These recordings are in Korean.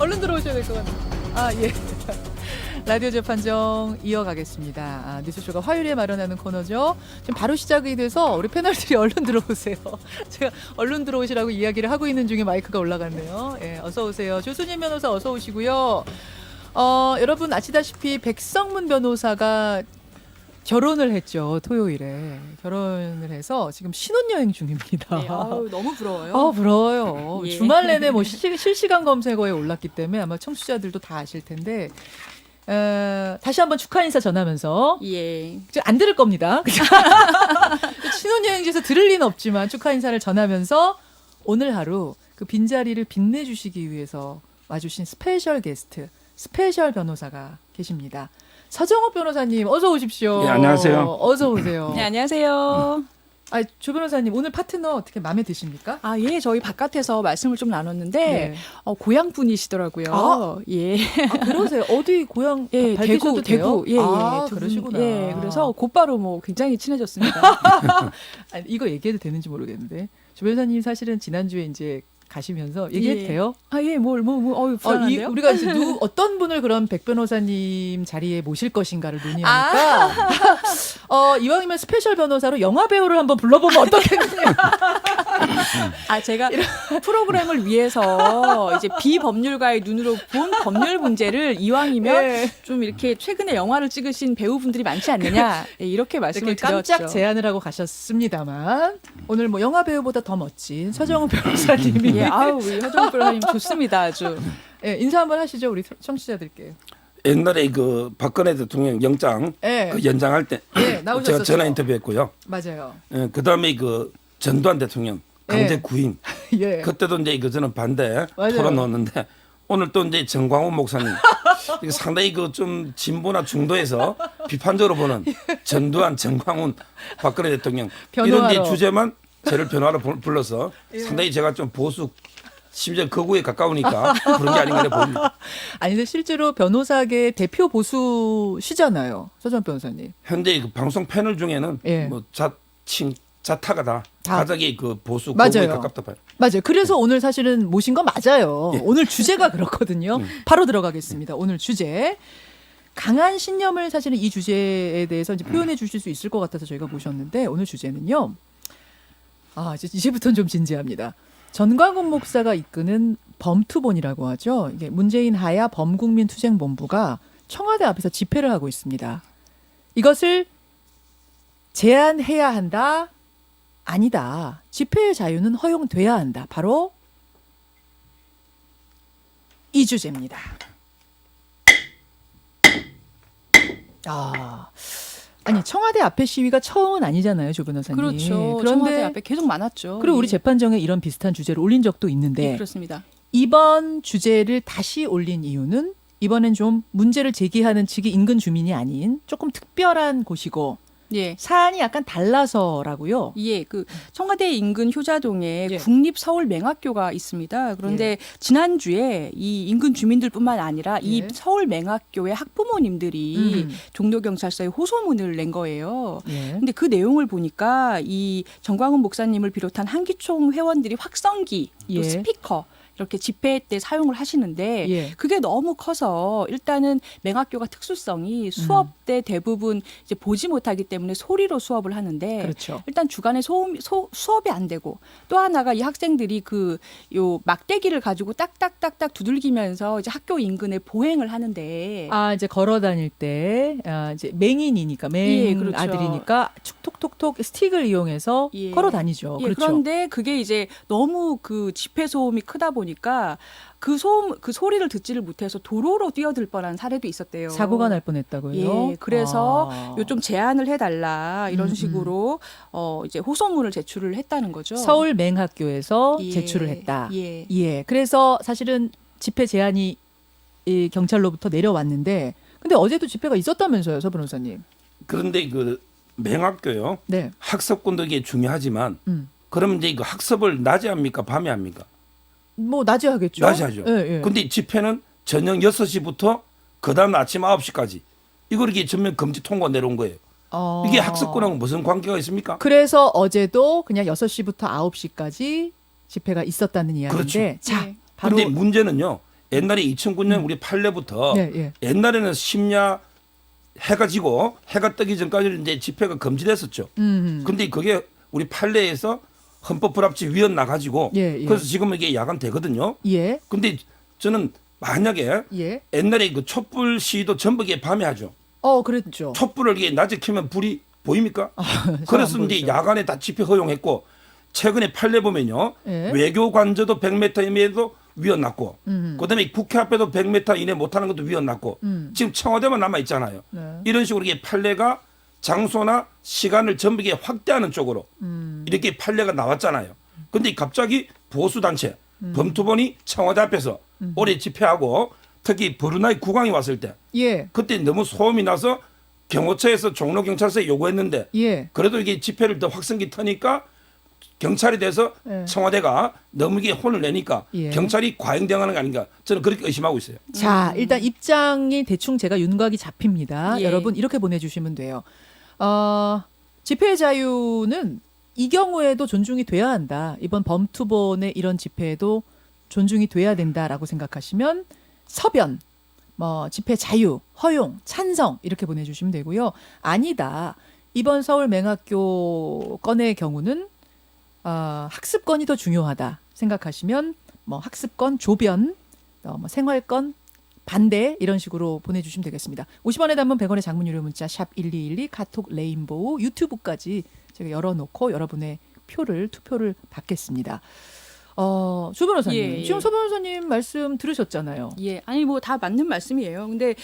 얼른 들어오셔야 될 것 같네요. 아, 예. 라디오 재판정 이어가겠습니다. 뉴스쇼가 화요일에 마련하는 코너죠. 지금 바로 시작이 돼서 우리 패널들이 얼른 들어오세요. 제가 얼른 들어오시라고 이야기를 하고 있는 중에 마이크가 올라갔네요. 예, 어서 오세요. 조순임 변호사 어서 오시고요. 여러분 아시다시피 백성문 변호사가 결혼을 했죠. 토요일에 결혼을 해서 지금 신혼여행 중입니다. 네, 너무 부러워요. 부러워요. 예. 주말 내내 뭐 실시간 검색어에 올랐기 때문에 아마 청취자들도 다 아실 텐데 다시 한번 축하 인사 전하면서 예. 안 들을 겁니다. 신혼여행지에서 들을 리는 없지만 축하 인사를 전하면서 오늘 하루 그 빈자리를 빛내주시기 위해서 와주신 스페셜 게스트, 스페셜 변호사가 계십니다. 서정욱 변호사님 어서 오십시오. 네, 안녕하세요. 어서 오세요. 네, 안녕하세요. 조 변호사님 오늘 파트너 어떻게 마음에 드십니까? 예, 저희 바깥에서 말씀을 좀 나눴는데 네. 고향 분이시더라고요. 예. 그러세요? 어디 고향 예, 밝히셔도 돼요? 대구. 예, 예. 두 분, 그러시구나. 예, 그래서 곧바로 뭐 굉장히 친해졌습니다. 아니, 이거 얘기해도 되는지 모르겠는데 조 변호사님 사실은 지난주에 이제 가시면서 얘기해도 예. 돼요? 예, 불안한데요? 우리가 이제 어떤 분을 그럼 백 변호사님 자리에 모실 것인가를 논의하니까 이왕이면 스페셜 변호사로 영화 배우를 한번 불러보면 어떻겠느냐. 제가 프로그램을 위해서 이제 비법률가의 눈으로 본 법률 문제를 이왕이면 예. 좀 이렇게 최근에 영화를 찍으신 배우분들이 많지 않느냐 이렇게 말씀을 이렇게 깜짝 드렸죠. 제안을 하고 가셨습니다만 오늘 뭐 영화 배우보다 더 멋진 서정훈 변호사님이 예, 우리 허정욱 변호사님 좋습니다, 아주. 예, 인사 한번 하시죠 우리 청취자들께. 옛날에 그 박근혜 대통령 영장 예. 그 연장할 때 예, 나오셨었죠. 제가 전화 인터뷰했고요. 맞아요. 그다음에 그 전두환 대통령 강제 예. 구임 예. 그때도 이제 저는 반대 맞아요. 털어놓았는데 오늘 또 이제 정광훈 목사님 이게 상당히 그 좀 진보나 중도에서 비판적으로 보는 전두환, 정광훈, 박근혜 대통령 이런 변호하러. 이제 주제만 저를 변호하러 불러서 예. 상당히 제가 좀 보수 심지어 거구에 가까우니까 그런 게 아닌가 보입니다. 아니 근데 실제로 변호사계 대표 보수시잖아요. 서정훈 변호사님. 현재 그 방송 패널 중에는 예. 뭐 자칭 자타가 다 가닥이 그 보수 맞아요. 거구에 가깝다 봐요. 맞아요. 그래서 오늘 사실은 모신 건 맞아요. 예. 오늘 주제가 그렇거든요. 바로 들어가겠습니다. 오늘 주제. 강한 신념을 사실은 이 주제에 대해서 이제 표현해 주실 수 있을 것 같아서 저희가 모셨는데 오늘 주제는요. 이제부터는 좀 진지합니다. 전광훈 목사가 이끄는 범투본이라고 하죠. 이게 문재인 하야 범국민투쟁본부가 청와대 앞에서 집회를 하고 있습니다. 이것을 제한해야 한다? 아니다. 집회의 자유는 허용돼야 한다. 바로 이 주제입니다. 아니 청와대 앞에 시위가 처음은 아니잖아요, 조 변호사님. 그렇죠. 그런데 청와대 앞에 계속 많았죠. 그리고 우리 예. 재판정에 이런 비슷한 주제를 올린 적도 있는데 예, 그렇습니다. 이번 주제를 다시 올린 이유는 이번엔 좀 문제를 제기하는 측이 인근 주민이 아닌 조금 특별한 곳이고 예. 사안이 약간 달라서라고요. 예, 그 청와대 인근 효자동에 예. 국립서울맹학교가 있습니다. 그런데 지난주에 이 인근 주민들뿐만 아니라 이 예. 서울맹학교의 학부모님들이 종로경찰서에 호소문을 낸 거예요. 예. 근데 그 내용을 보니까 이 정광훈 목사님을 비롯한 한기총 회원들이 확성기, 또 예. 스피커 이렇게 집회 때 사용을 하시는데 예. 그게 너무 커서 일단은 맹학교가 특수성이 수업 때 대부분 이제 보지 못하기 때문에 소리로 수업을 하는데 그렇죠. 일단 주간에 수업이 안 되고 또 하나가 이 학생들이 요 막대기를 가지고 딱딱딱딱 두들기면서 이제 학교 인근에 보행을 하는데 이제 걸어 다닐 때 이제 맹인이니까 예, 그렇죠. 아들이니까 툭톡톡톡 스틱을 이용해서 예. 걸어 다니죠. 예, 그렇죠. 그런데 그게 이제 너무 그 집회 소음이 크다 보니까 그 소리를 듣지를 못해서 도로로 뛰어들 뻔한 사례도 있었대요. 사고가 날 뻔했다고요. 예, 그래서 요 좀 제한을 해달라 이런 식으로 이제 호소문을 제출을 했다는 거죠. 서울 맹학교에서 예, 제출을 했다. 예. 그래서 사실은 집회 제한이 이 경찰로부터 내려왔는데, 근데 어제도 집회가 있었다면서요, 서 변호사님? 그런데 그 맹학교요. 네. 학습권도 이게 중요하지만 음. 그럼 이제 그 학습을 낮에 합니까? 밤에 합니까? 뭐 낮에 하겠죠. 낮에 하죠. 예, 예. 근데 집회는 저녁 6시부터 그다음 아침 9시까지 이거 이렇게 전면 금지 통과 내려온 거예요. 이게 학습권하고 무슨 관계가 있습니까? 그래서 어제도 그냥 6시부터 9시까지 집회가 있었다는 이야기인데, 그렇죠. 자, 예. 바로 근데 문제는요. 옛날에 2009년 우리 판례부터 예, 예. 옛날에는 심야 해가 지고 해가 뜨기 전까지는 이제 집회가 금지됐었죠. 근데 그게 우리 판례에서 헌법 불합치 위헌 나가지고 예, 예. 그래서 지금은 이게 야간 되거든요. 예. 근데 저는 만약에 예. 옛날에 그 촛불 시위도 전부 이게 밤에 하죠. 그랬죠. 촛불을 이게 낮에 켜면 불이 보입니까? 잘안 그래서 이제 보이죠. 야간에 다 집회 허용했고 최근에 판례 보면요. 예. 외교 관저도 100m 이내에도 위헌 났고 그다음에 국회 앞에도 100m 이내 못하는 것도 위헌 났고 지금 청와대만 남아 있잖아요. 네. 이런 식으로 이게 판례가 장소나 시간을 전부 이게 확대하는 쪽으로 이렇게 판례가 나왔잖아요. 근데 갑자기 보수 단체 범투본이 청와대 앞에서 올해 집회하고 특히 브루나이 국왕이 왔을 때 예. 그때 너무 소음이 나서 경호처에서 종로 경찰서에 요구했는데 예. 그래도 이게 집회를 더 확성기 터니까 경찰에 대해서 예. 청와대가 너무 이게 혼을 내니까 예. 경찰이 과잉대응하는 거 아닌가 저는 그렇게 의심하고 있어요. 자, 일단 입장이 대충 제가 윤곽이 잡힙니다. 예. 여러분 이렇게 보내주시면 돼요. 집회 자유는 이 경우에도 존중이 돼야 한다. 이번 범투본의 이런 집회에도 존중이 돼야 된다라고 생각하시면 서변, 집회 자유, 허용, 찬성 이렇게 보내주시면 되고요. 아니다. 이번 서울 맹학교 건의 경우는 학습권이 더 중요하다 생각하시면 학습권, 조변, 생활권 반대 이런 식으로 보내주시면 되겠습니다. 50원에 담은 100원의 장문 유료 문자 샵 1212 카톡 레인보우 유튜브까지 제가 열어놓고 여러분의 투표를 받겠습니다. 조 변호사님, 예, 예. 지금 서 변호사님 말씀 들으셨잖아요. 예, 아니 뭐 다 맞는 말씀이에요. 근데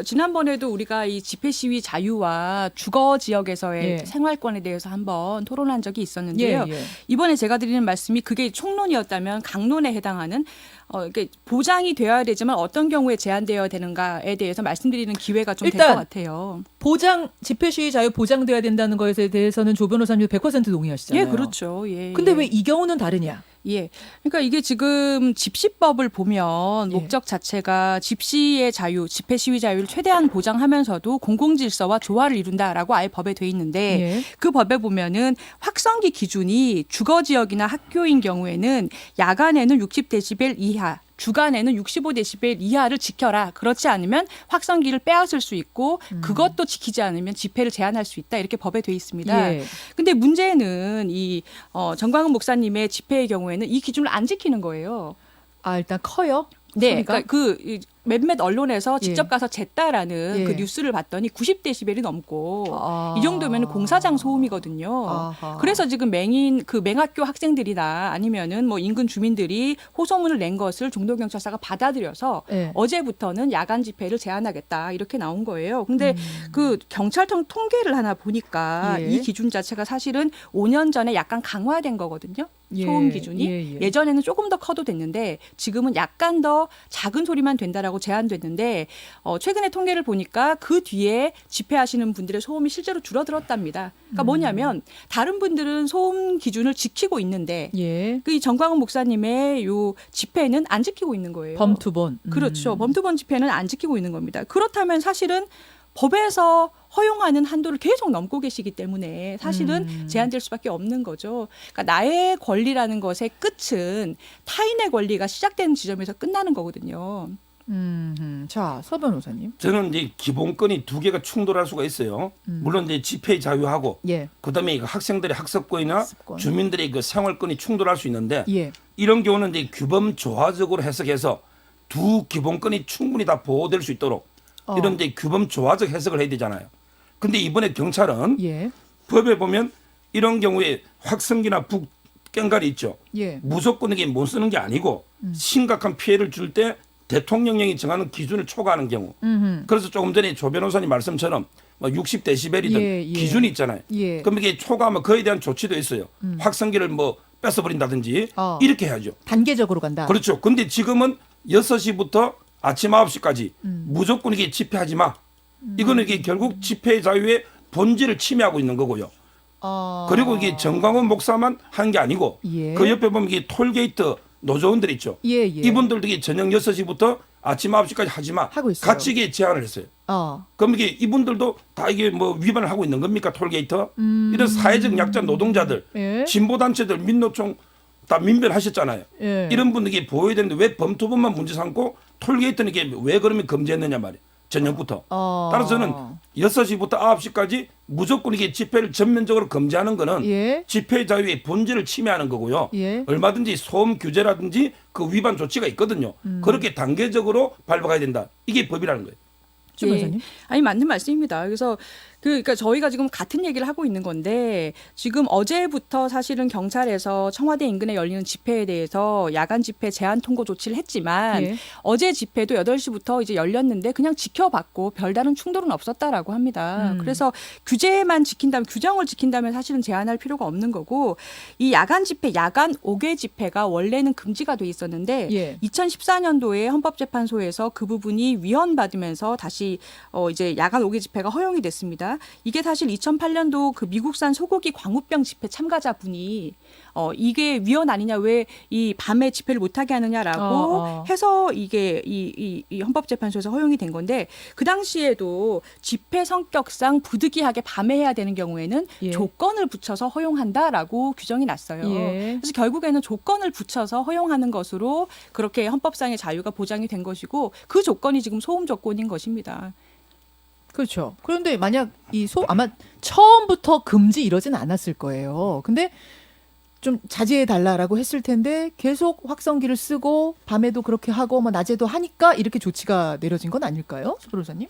지난번에도 우리가 이 집회 시위 자유와 주거 지역에서의 예. 생활권에 대해서 한번 토론한 적이 있었는데요. 예, 예. 이번에 제가 드리는 말씀이 그게 총론이었다면 강론에 해당하는 이게 보장이 되어야 되지만 어떤 경우에 제한되어야 되는가에 대해서 말씀드리는 기회가 좀 될 것 일단 같아요. 집회 시위 자유 보장돼야 된다는 것에 대해서는 조 변호사님도 100% 동의하시잖아요. 예, 그렇죠. 예. 근데 예. 왜 이 경우는 다르냐? 예. 그러니까 이게 지금 집시법을 보면 예. 목적 자체가 집시의 자유, 집회 시위 자유를 최대한 보장하면서도 공공질서와 조화를 이룬다라고 아예 법에 돼 있는데 예. 그 법에 보면은 확성기 기준이 주거 지역이나 학교인 경우에는 야간에는 60데시벨 이하 주간에는 65데시벨 이하를 지켜라. 그렇지 않으면 확성기를 빼앗을 수 있고 그것도 지키지 않으면 집회를 제한할 수 있다. 이렇게 법에 돼 있습니다. 예. 근데 문제는 이 정광훈 목사님의 집회의 경우에는 이 기준을 안 지키는 거예요. 일단 커요. 네, 소리가? 그러니까 몇몇 언론에서 직접 예. 가서 쟀다라는 예. 그 뉴스를 봤더니 90데시벨이 넘고 아. 이 정도면 공사장 소음이거든요. 아하. 그래서 지금 맹학교 학생들이나 아니면은 뭐 인근 주민들이 호소문을 낸 것을 종로경찰서가 받아들여서 예. 어제부터는 야간 집회를 제한하겠다 이렇게 나온 거예요. 근데 그 경찰청 통계를 하나 보니까 예. 이 기준 자체가 사실은 5년 전에 약간 강화된 거거든요. 예. 소음 기준이 예. 예전에는 조금 더 커도 됐는데 지금은 약간 더 작은 소리만 된다라고 제한됐는데 최근에 통계를 보니까 그 뒤에 집회하시는 분들의 소음이 실제로 줄어들었답니다. 그러니까 뭐냐면 다른 분들은 소음 기준을 지키고 있는데 예. 그 이 정광훈 목사님의 요 집회는 안 지키고 있는 거예요. 범투본. 그렇죠. 범투본 집회는 안 지키고 있는 겁니다. 그렇다면 사실은 법에서 허용하는 한도를 계속 넘고 계시기 때문에 사실은 제한될 수밖에 없는 거죠. 그러니까 나의 권리라는 것의 끝은 타인의 권리가 시작되는 지점에서 끝나는 거거든요. 자, 서 변호사님. 저는 이제 기본권이 두 개가 충돌할 수가 있어요. 물론 이제 집회 자유하고 예. 그다음에 이거 학생들의 학습권이나 학습권. 주민들의 그 생활권이 충돌할 수 있는데 예. 이런 경우는 이제 규범 조화적으로 해석해서 두 기본권이 충분히 다 보호될 수 있도록 이런 이제 규범 조화적 해석을 해야 되잖아요. 근데 이번에 경찰은 예. 법에 보면 이런 경우에 확성기나 북경갈이 있죠. 예. 무조건 이게 못 쓰는 게 아니고 심각한 피해를 줄 때 대통령령이 정하는 기준을 초과하는 경우. 그래서 조금 전에 조 변호사님 말씀처럼 60데시벨이든 예, 예. 기준이 있잖아요. 예. 그럼 이게 초과하면 그에 대한 조치도 있어요. 확성기를 뺏어버린다든지 이렇게 해야죠. 단계적으로 간다. 그렇죠. 근데 지금은 6시부터 아침 9시까지 무조건 이게 집회하지 마. 이거는 이게 결국 집회 자유의 본질을 침해하고 있는 거고요. 그리고 이게 정광훈 목사만 한 게 아니고 예. 그 옆에 보면 이게 톨게이트 노조원들 있죠. 예. 이분들도 이게 저녁 6시부터 아침 9시까지 하지 마. 하고 있어요. 같이 이게 제한을 했어요. 그럼 이게 이분들도 다 이게 위반을 하고 있는 겁니까? 톨게이트? 이런 사회적 약자 노동자들, 예. 진보단체들, 민노총 다 민변하셨잖아요. 예. 이런 분들이 보호해야 되는데 왜 범투범만 문제 삼고 톨게이트는 이게 왜 그러면 금지했느냐 말이에요. 전년부터. 따라서는 6시부터 9시까지 무조건 이게 집회를 전면적으로 금지하는 거는 예. 집회 자유의 본질을 침해하는 거고요. 예. 얼마든지 소음 규제라든지 그 위반 조치가 있거든요. 그렇게 단계적으로 밟아가야 된다. 이게 법이라는 거예요. 주 변호사님. 아니 맞는 말씀입니다. 그래서 그러니까 저희가 지금 같은 얘기를 하고 있는 건데 지금 어제부터 사실은 경찰에서 청와대 인근에 열리는 집회에 대해서 야간 집회 제한 통고 조치를 했지만 예. 어제 집회도 8시부터 이제 열렸는데 그냥 지켜봤고 별다른 충돌은 없었다라고 합니다. 그래서 규제만 지킨다면 규정을 지킨다면 사실은 제한할 필요가 없는 거고 이 야간 집회, 야간 5개 집회가 원래는 금지가 돼 있었는데 예. 2014년도에 헌법재판소에서 그 부분이 위헌받으면서 다시 이제 야간 5개 집회가 허용이 됐습니다. 이게 사실 2008년도 그 미국산 소고기 광우병 집회 참가자분이 이게 위헌 아니냐 왜 이 밤에 집회를 못하게 하느냐라고 해서 이게 이 헌법재판소에서 허용이 된 건데 그 당시에도 집회 성격상 부득이하게 밤에 해야 되는 경우에는 예. 조건을 붙여서 허용한다라고 규정이 났어요. 예. 그래서 결국에는 조건을 붙여서 허용하는 것으로 그렇게 헌법상의 자유가 보장이 된 것이고 그 조건이 지금 소음 조건인 것입니다. 그렇죠. 그런데 만약 아마 처음부터 금지 이러진 않았을 거예요. 근데 좀 자제해 달라라고 했을 텐데 계속 확성기를 쓰고 밤에도 그렇게 하고 뭐 낮에도 하니까 이렇게 조치가 내려진 건 아닐까요, 조 변호사님?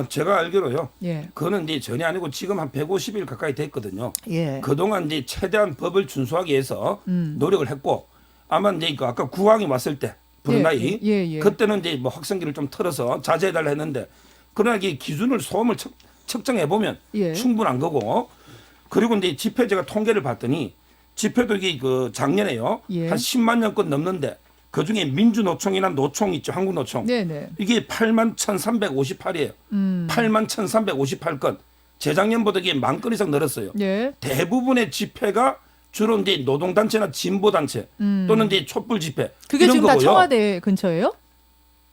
제가 알기로요. 예. 그거는 이제 전혀 아니고 지금 한 150일 가까이 됐거든요. 예. 그동안 이제 최대한 법을 준수하기 위해서 노력을 했고 아마 이제 그 아까 구황이 왔을 때 브루나이 예. 그때는 이제 뭐 확성기를 좀 틀어서 자제해달라 했는데 그러나 이게 기준을 소음을 측정해 보면 예. 충분한 거고 그리고 이제 집회 제가 통계를 봤더니 집회도 이게 그 작년에요 예. 한 10만 년 건 넘는데 그 중에 민주노총이나 노총 있죠 한국노총 네네. 이게 8만 1,358이에요. 8만 1,358건 재작년보다 이게 10,000건 이상 늘었어요. 예. 대부분의 집회가 주로 이제 노동단체나 진보단체 또는 이제 촛불 집회 그게 이런 지금 다 거고요. 청와대 근처예요?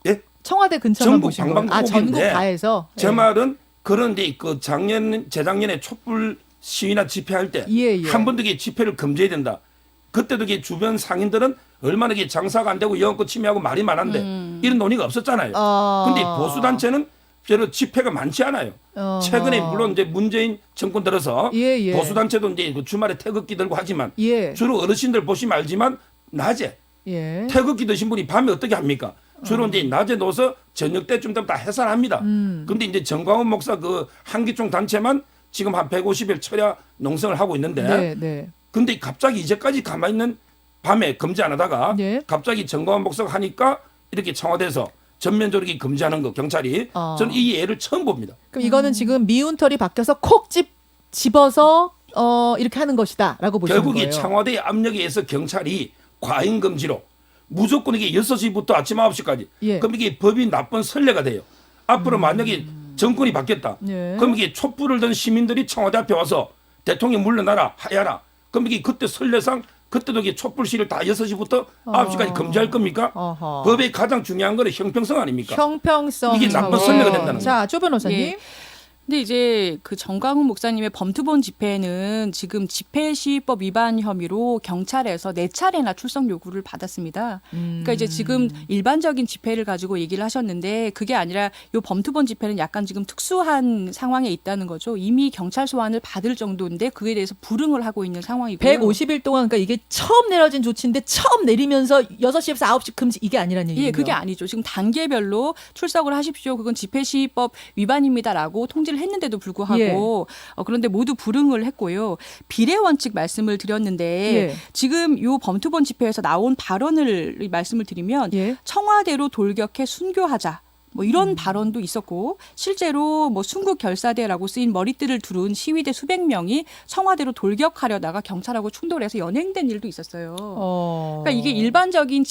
예? 청와대 근처만 전국 보신 거예요? 전국 방방곡곡인데 다해서. 제 말은 그런데 그 재작년에 촛불 시위나 집회할 때 예. 한 번도 이게 집회를 금지해야 된다. 그때도 이게 주변 상인들은 얼마나 이게 장사가 안 되고 영업권 침해하고 말이 많은데 이런 논의가 없었잖아요. 근데 보수 단체는 별로 집회가 많지 않아요. 최근에 물론 이제 문재인 정권 들어서 예. 보수 단체도 이제 그 주말에 태극기 들고 하지만 예. 주로 어르신들 보시면 알지만 낮에 예. 태극기 드신 분이 밤에 어떻게 합니까? 주로 이제 낮에 넣어서 저녁 때쯤 되면 다 해산합니다. 근데 이제 정광훈 목사 그 한기총 단체만 지금 한 150일 철야 농성을 하고 있는데 네. 근데 갑자기 이제까지 가만히 있는 밤에 금지 안 하다가 네. 갑자기 정광훈 목사가 하니까 이렇게 청와대에서 전면적으로 이렇게 금지하는 거 경찰이 저는 이 예를 처음 봅니다. 그럼 이거는 지금 미운털이 바뀌어서 콕 집어서 이렇게 하는 것이다라고 보시는 결국 거예요. 이 청와대의 압력에 의해서 경찰이 과잉 금지로 무조건 이게 6시부터 아침 9시까지. 예. 그럼 이게 법이 나쁜 선례가 돼요. 앞으로 만약에 정권이 바뀌었다. 예. 그럼 이게 촛불을 든 시민들이 청와대 앞에 와서 대통령 물러나라 하야라. 그럼 이게 그때 선례상 그때도 이게 촛불 시위를 다 6시부터 9시까지 금지할 겁니까? 어허. 법의 가장 중요한 거는 형평성 아닙니까? 형평성. 이게 나쁜 차원. 선례가 된다는 자, 조 변호사님. 예. 근데 이제 그 정광훈 목사님의 범투본 집회는 지금 집회시위법 위반 혐의로 경찰에서 4차례나 출석 요구를 받았습니다. 그러니까 이제 지금 일반적인 집회를 가지고 얘기를 하셨는데 그게 아니라 요 범투본 집회는 약간 지금 특수한 상황에 있다는 거죠. 이미 경찰 소환을 받을 정도인데 그에 대해서 불응을 하고 있는 상황이고요. 150일 동안 그러니까 이게 처음 내려진 조치인데 처음 내리면서 6시에서 9시 금지 이게 아니라는 얘기예요. 예, 그게 아니죠. 지금 단계별로 출석을 하십시오. 그건 집회시위법 위반입니다라고 통지를 했는데도 불구하고 그런데 모두 불응을 했고요. 비례 원칙 말씀을 드렸는데 지금 요 범투본 집회에서 나온 발언을 말씀을 드리면 청와대로 돌격해 순교하자. 뭐 이런 발언도 있었고 실제로 뭐 순국 결사대라고 쓰인 머리띠를 두른 시위대 수백 명이 청와대로 돌격하려다가 경찰하고 충돌해서 연행된 일도 있었어요. 그러니까 이게 일반적인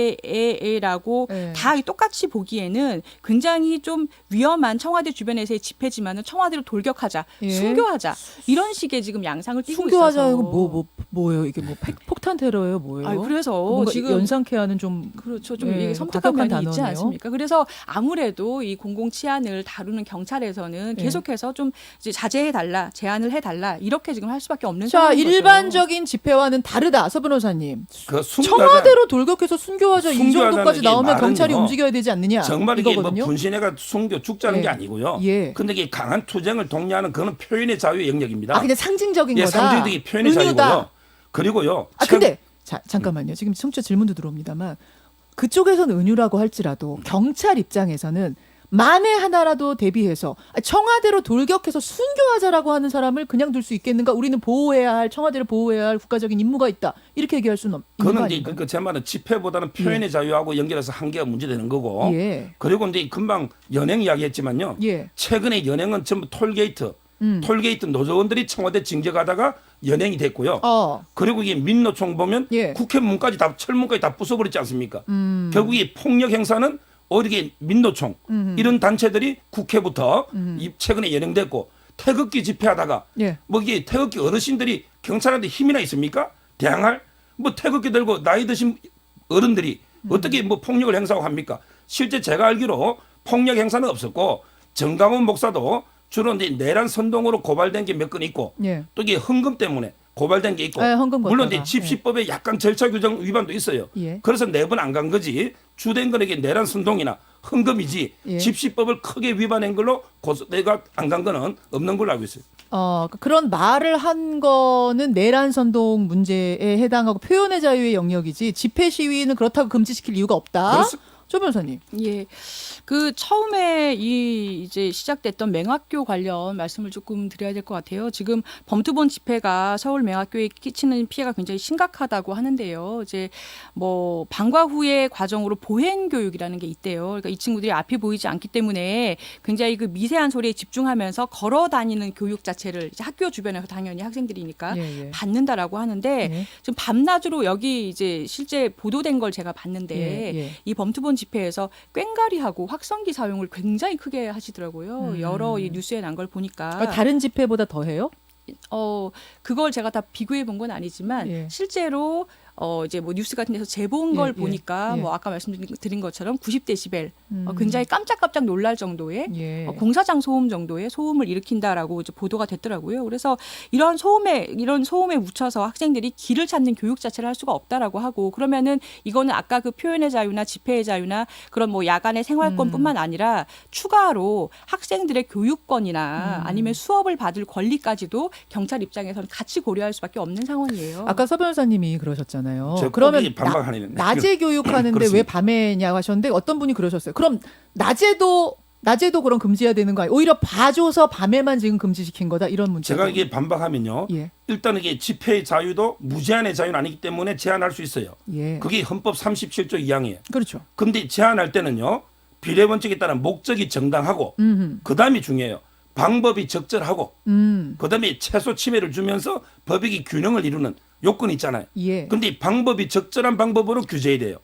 집회라고 다 똑같이 보기에는 굉장히 좀 위험한 청와대 주변에서의 집회지만은 청와대로 돌격하자, 순교하자 이런 식의 지금 양상을 띠고 순교하자 있어서. 이거 뭐예요? 이게 뭐 폭탄 테러예요, 뭐예요? 그래서 뭔가 지금 연상케 하는 좀 그렇죠. 좀 이게 섬뜩한 면이 있지 않습니까? 그래서 그래서 아무래도 이 공공 치안을 다루는 경찰에서는 네. 계속해서 좀 이제 자제해 달라, 제한을 해 달라 이렇게 지금 할 수밖에 없는 자, 상황인 거죠. 일반적인 집회와는 다르다. 서 변호사님. 그 청와대로 돌격해서 순교하자 이 순교하자는 정도까지 게 나오면 말은요. 경찰이 움직여야 되지 않느냐. 정말 이게 뭐 이거거든요. 분신해가 순교 죽자는 예. 게 아니고요. 예. 근데 이게 강한 투쟁을 독려하는 그건 표현의 자유의 영역입니다. 아, 근데 상징적인 예, 거다. 상징적인 표현의 은유다. 자유고요. 그리고요. 아, 근데 자, 잠깐만요. 지금 청취자 질문도 들어옵니다만 그쪽에서는 은유라고 할지라도 경찰 입장에서는 만에 하나라도 대비해서 청와대로 돌격해서 순교하자라고 하는 사람을 그냥 둘 수 있겠는가? 우리는 보호해야 할, 청와대를 보호해야 할 국가적인 임무가 있다. 이렇게 얘기할 수는 있는 거 그는 이제 아닌가요? 그 제 말은 집회보다는 표현의 자유하고 연결해서 한계가 문제되는 거고. 예. 그리고 이제 금방 연행 이야기했지만요. 예. 최근에 연행은 전부 톨게이트 노조원들이 청와대 징적하다가 연행이 됐고요. 그리고 이게 민노총 보면 예. 국회 문까지 다 철문까지 다 부숴버렸지 않습니까? 결국 이 폭력 행사는 오히려 민노총 이런 단체들이 국회부터 최근에 연행됐고 태극기 집회하다가 예. 뭐 이게 태극기 어르신들이 경찰한테 힘이나 있습니까? 대항할 뭐 태극기 들고 나이 드신 어른들이 어떻게 뭐 폭력을 행사하고 합니까? 실제 제가 알기로 폭력 행사는 없었고 정강훈 목사도 주로 이제 내란 선동으로 고발된 게 몇 건 있고 예. 또 이게 헌금 때문에 고발된 게 있고 예, 헌금 물론 걷다가. 이제 집시법에 약간 절차 규정 위반도 있어요. 예. 그래서 4번 안 간 거지 주된 건 이게 내란 선동이나 헌금이지 예. 집시법을 크게 위반한 걸로 내가 안 간 거는 없는 걸로 알고 있어요. 그런 말을 한 거는 내란 선동 문제에 해당하고 표현의 자유의 영역이지 집회 시위는 그렇다고 금지시킬 이유가 없다. 그렇습니다. 조 변호사님. 예. 그 처음에 이제 시작됐던 맹학교 관련 말씀을 조금 드려야 될 것 같아요. 지금 범투본 집회가 서울 맹학교에 끼치는 피해가 굉장히 심각하다고 하는데요. 이제 뭐 방과 후의 과정으로 보행 교육이라는 게 있대요. 그러니까 이 친구들이 앞이 보이지 않기 때문에 굉장히 그 미세한 소리에 집중하면서 걸어 다니는 교육 자체를 이제 학교 주변에서 당연히 학생들이니까 예, 예. 받는다라고 하는데 예. 지금 밤낮으로 여기 이제 실제 보도된 걸 제가 봤는데 예, 예. 이 범투본 집회에서 꽹과리하고 확성기 사용을 굉장히 크게 하시더라고요. 여러 이 뉴스에 난 걸 보니까 다른 집회보다 더 해요? 그걸 제가 다 비교해 본 건 아니지만 예. 실제로 이제 뭐 뉴스 같은 데서 제보한 걸 예, 보니까 예. 뭐 아까 말씀드린 것처럼 90데시벨 굉장히 깜짝깜짝 놀랄 정도의 예. 공사장 소음 정도의 소음을 일으킨다라고 이제 보도가 됐더라고요. 그래서 이런 소음에 묻혀서 학생들이 길을 찾는 교육 자체를 할 수가 없다라고 하고 그러면은 이거는 아까 그 표현의 자유나 집회의 자유나 그런 뭐 야간의 생활권뿐만 아니라 추가로 학생들의 교육권이나 아니면 수업을 받을 권리까지도 경찰 입장에서는 같이 고려할 수밖에 없는 상황이에요. 아까 서 변호사님이 그러셨잖아요. 저 그러면 거기에 반박하는 낮에 교육하는데 왜 그렇습니다. 밤에냐고 하셨는데 어떤 분이 그러셨어요. 그럼 낮에도 그럼 금지해야 되는 거 아니에요? 오히려 봐줘서 밤에만 지금 금지시킨 거다 이런 문제. 제가 이게 반박하면요. 예. 일단 이게 집회의 자유도 무제한의 자유는 아니기 때문에 제한할 수 있어요. 예. 그게 헌법 37조 2항이에요. 그렇죠. 근데 제한할 때는요. 비례 원칙에 따른 목적이 정당하고 그다음이 중요해요. 방법이 적절하고 그다음에 최소 침해를 주면서 법익이 균형을 이루는 요건이 있잖아요. 예. 근데 이 방법이 적절한 방법으로 규제해야 돼요.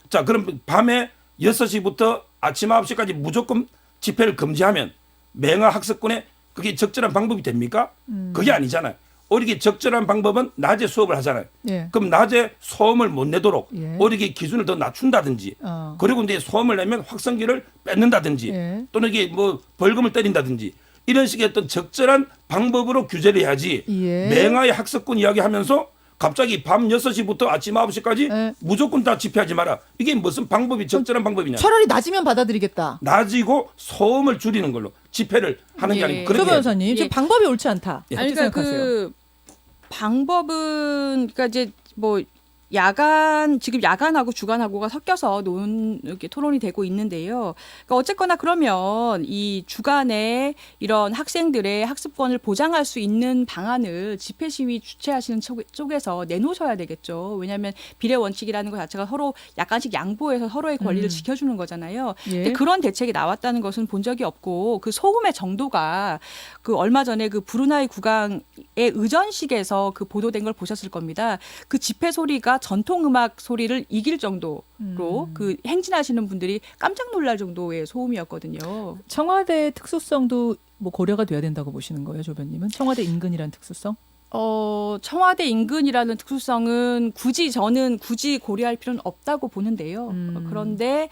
자, 그럼 밤에 6시부터 아침 9시까지 무조건 집회를 금지하면 맹아 학습권에 그게 적절한 방법이 됩니까? 그게 아니잖아요. 오히려 적절한 방법은 낮에 수업을 하잖아요. 예. 그럼 낮에 소음을 못 내도록 예. 오히려 기준을 더 낮춘다든지 그리고 이제 소음을 내면 확성기를 뺏는다든지 예. 또는 이게 뭐 벌금을 때린다든지 이런 식의 어떤 적절한 방법으로 규제를 해야지 예. 맹아의 학습권 이야기하면서 갑자기 밤 6시부터 아침 9시까지 예. 무조건 다 집회하지 마라. 이게 무슨 방법이 적절한 방법이냐. 차라리 낮이면 받아들이겠다. 낮이고 소음을 줄이는 걸로 집회를 하는 게 예. 아니고 조 그런 게 변호사님, 지금 예. 방법이 옳지 않다. 예. 어떻게 그러니까 생각하세요? 그 방법은 그러니까 이제 뭐 지금 야간하고 주간하고가 섞여서 이렇게 토론이 되고 있는데요. 그러니까 어쨌거나 그러면 이 주간에 이런 학생들의 학습권을 보장할 수 있는 방안을 집회 시위 주최하시는 쪽에서 내놓으셔야 되겠죠. 왜냐하면 비례 원칙이라는 것 자체가 서로 약간씩 양보해서 서로의 권리를 지켜주는 거잖아요. 예. 근데 그런 대책이 나왔다는 것은 본 적이 없고 그 소음의 정도가 그 얼마 전에 그 브루나이 국왕의 의전식에서 그 보도된 걸 보셨을 겁니다. 그 집회 소리가 전통 음악 소리를 이길 정도로 그 행진하시는 분들이 깜짝 놀랄 정도의 소음이었거든요. 청와대의 특수성도 뭐 고려가 돼야 된다고 보시는 거예요, 조 변님은? 청와대 인근이란 특수성? 청와대 인근이라는 특수성은 저는 굳이 고려할 필요는 없다고 보는데요. 그런데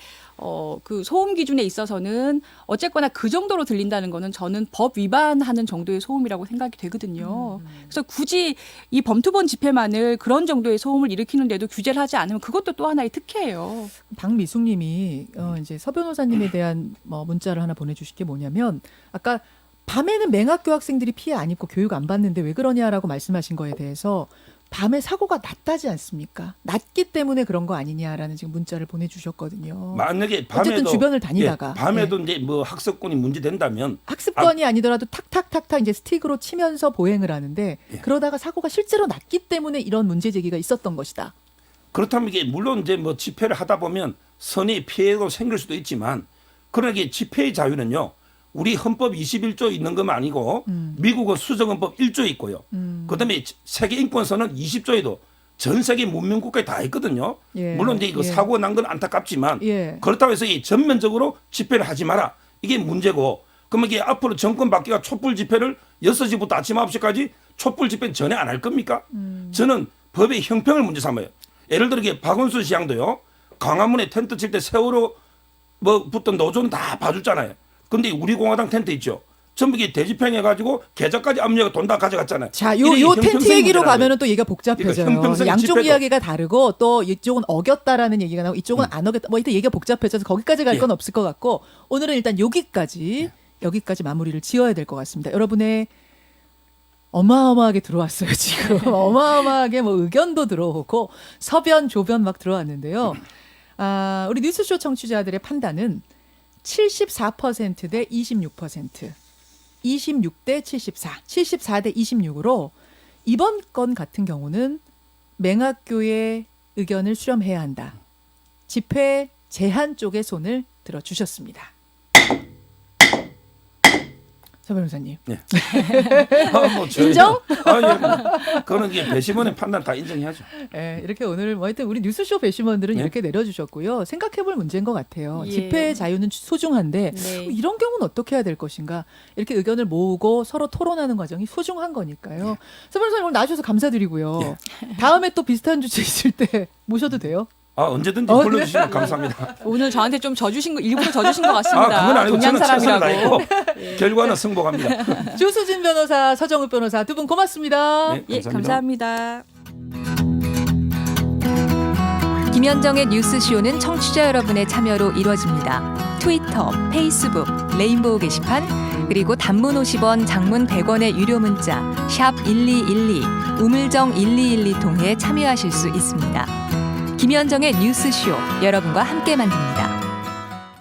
그 소음 기준에 있어서는 어쨌거나 그 정도로 들린다는 거는 저는 법 위반하는 정도의 소음이라고 생각이 되거든요. 그래서 굳이 이 범투본 집회만을 그런 정도의 소음을 일으키는데도 규제를 하지 않으면 그것도 또 하나의 특혜예요. 박미숙님이 이제 서 변호사님에 대한 문자를 하나 보내주실 게 뭐냐면 아까 밤에는 맹학교 학생들이 피해 안 입고 교육 안 받는데 왜 그러냐라고 말씀하신 거에 대해서 밤에 사고가 낮다지 않습니까? 낮기 때문에 그런 거 아니냐라는 지금 문자를 보내주셨거든요. 만약에 밤에도 어쨌든 주변을 다니다가 밤에도 이제 뭐 학습권이 문제된다면 학습권이 아니더라도 탁탁탁탁 이제 스틱으로 치면서 보행을 하는데 그러다가 사고가 실제로 났기 때문에 이런 문제 제기가 있었던 것이다. 그렇다면 이게 물론 이제 뭐 집회를 하다 보면 선의 피해도 생길 수도 있지만 그러나 이게 집회의 자유는요. 우리 헌법 21조 있는 것만 아니고 미국은 수정헌법 1조 있고요. 그다음에 세계 인권선언 20조에도 전 세계 문명국가에 다 있거든요. 예. 물론 이제 이거 사고 난 건 안타깝지만 예. 그렇다고 해서 이 전면적으로 집회를 하지 마라. 이게 문제고 그러면 이게 앞으로 정권 바뀌가 촛불 집회를 6시부터 아침 9시까지 촛불 집회는 전혀 안 할 겁니까? 저는 법의 형평을 문제 삼아요. 예를 들어 이게 박원순 시장도요. 광화문에 텐트 칠 때 세월호 뭐 붙던 노조는 다 봐줬잖아요. 근데 우리 공화당 텐트 있죠. 전부 이게 대집행해가지고 계좌까지 압류가 돈 다 가져갔잖아요. 자, 요 텐트 얘기로 가면은 또 얘기가 복잡해져요. 그러니까 형평성 양쪽 집회도. 이야기가 다르고 또 이쪽은 어겼다라는 얘기가 나오고 이쪽은 안 어겼다. 뭐 이때 얘기가 복잡해져서 거기까지 갈 건 없을 것 같고 오늘은 일단 여기까지 마무리를 지어야 될 것 같습니다. 여러분의 어마어마하게 들어왔어요 지금. 어마어마하게 뭐 의견도 들어오고 서변 조변 막 들어왔는데요. 우리 뉴스쇼 청취자들의 판단은 74% 대 26%, 26대 74, 74대 26으로 이번 건 같은 경우는 맹학교의 의견을 수렴해야 한다. 집회 제한 쪽의 손을 들어주셨습니다. 서 변호사님. 네. 뭐 인정? 예. 그거는 이게 배심원의 판단 다 인정해야죠. 네, 이렇게 오늘 뭐 하여튼 우리 뉴스쇼 배심원들은 네. 이렇게 내려주셨고요. 생각해볼 문제인 것 같아요. 예. 집회의 자유는 소중한데 네. 이런 경우는 어떻게 해야 될 것인가. 이렇게 의견을 모으고 서로 토론하는 과정이 소중한 거니까요. 서 변호사님 오늘 나와주셔서 감사드리고요. 다음에 또 비슷한 주제 있을 때 모셔도 돼요? 언제든지 네. 불러주시면 감사합니다. 오늘 저한테 좀 일부러 져주신 것 같습니다. 그건 아니고 동양 저는 최선을 사람이라고. 다했고 결과는 승복합니다. 조수진 변호사, 서정읍 변호사 두 분 고맙습니다. 네, 예, 감사합니다. 김현정의 뉴스쇼는 청취자 여러분의 참여로 이루어집니다. 트위터, 페이스북, 레인보우 게시판, 그리고 단문 50원, 장문 100원의 유료 문자 샵 1212, 우물정 1212 통해 참여하실 수 있습니다. 김현정의 뉴스쇼, 여러분과 함께 만듭니다.